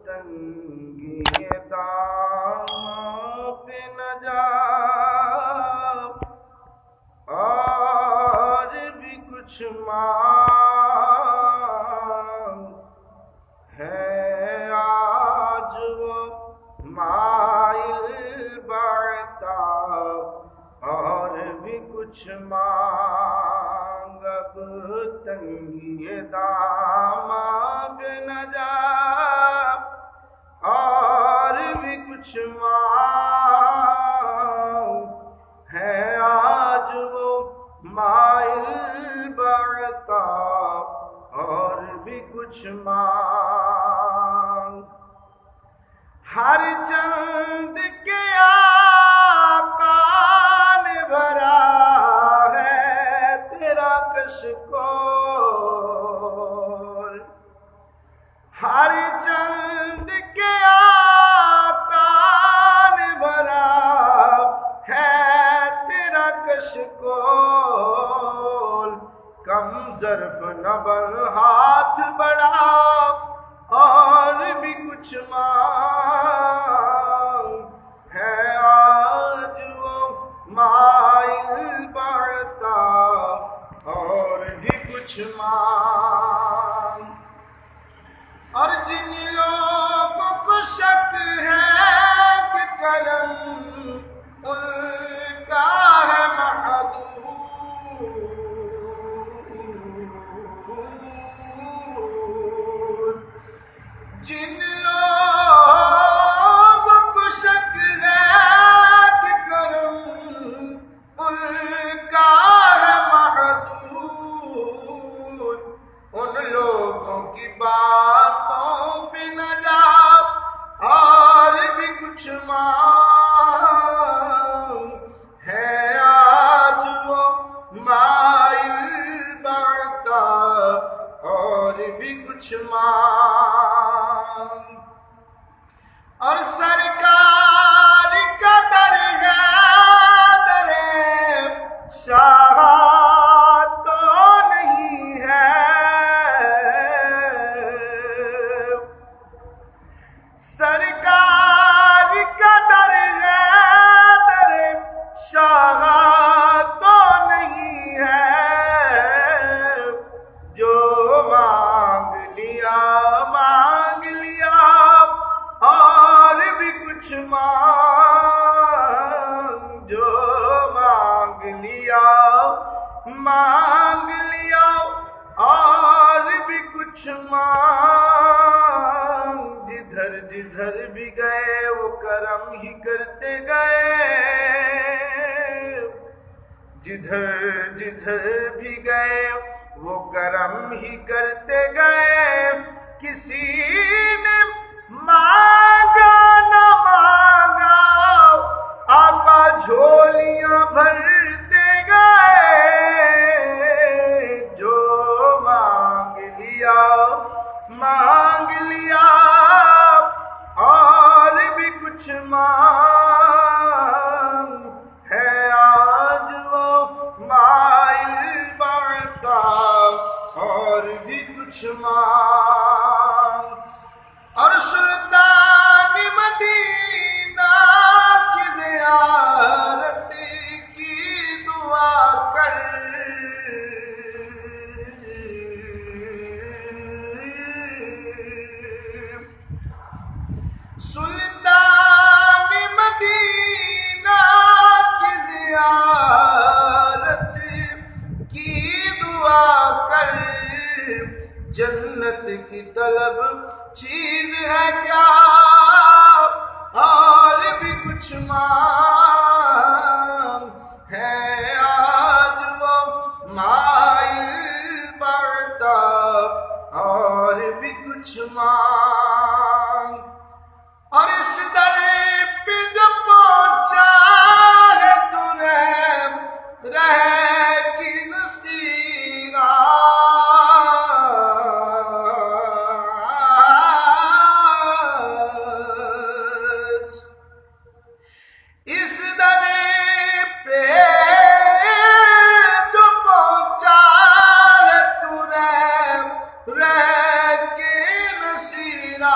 تنگی دام پہ نہ جا اور بھی کچھ مانگ ہے آج وہ مائل بڑھتا اور بھی کچھ مانگ اب تنگی دام پہ نہ جا اور بھی کچھ مانگ ہے آج وہ مائل بڑھتا اور بھی کچھ مانگ ہر چند کے آقا نے بھرا ہے تیرا کشکول ہر چند کے آقا نے بھرا ہے تیرا کشکول کم ظرف نہ بن ہاتھ بڑھا اور بھی کچھ مانگ ہے آج وہ مائل بڑھتا اور بھی کچھ مانگ اور جن لوگوں کو شک ہے کہ کرم ان کا ہے محدود جن لوگوں کو شک ہے کہ کرم ان کا ہے محدود ان لوگوں کی باتوں پہ نہ جا اور بھی کچھ مانگ ہے آج وہ مائل بڑھتا اور بھی کچھ مانگ اور سرکار کا در ہے در شاہ تو نہیں ہے سرکار کا در ہے در شاہ تو نہیں ہے جو مانگ لیا اور بھی کچھ مانگ جو مانگ لیا اور بھی کچھ مانگ جدھر جدھر بھی گئے وہ کرم ہی کرتے گئے جدھر جدھر بھی گئے وہ کرم ہی کرتے گئے کسی نے مانگا نہ مانگا آقا جھولیاں بھرتے گئے جو مانگ لیا اور بھی کچھ مانگ ہے آج وہ مائل بڑھتا اور بھی کچھ مانگ اور سلطان مدینہ کی زیارت کی دعا کر سلطان مدینہ کی زیارت کی دعا کر جنت کی طلب چیز ہے کیا اور بھی کچھ مانگ ہے آج وہ مائل بڑھتا اور بھی کچھ مانگ اور اس در پہ جب پہنچا ہے تو رہ کی نصیرہ اس در پہ جو پہنچا ہے تو رہ کے نصیرہ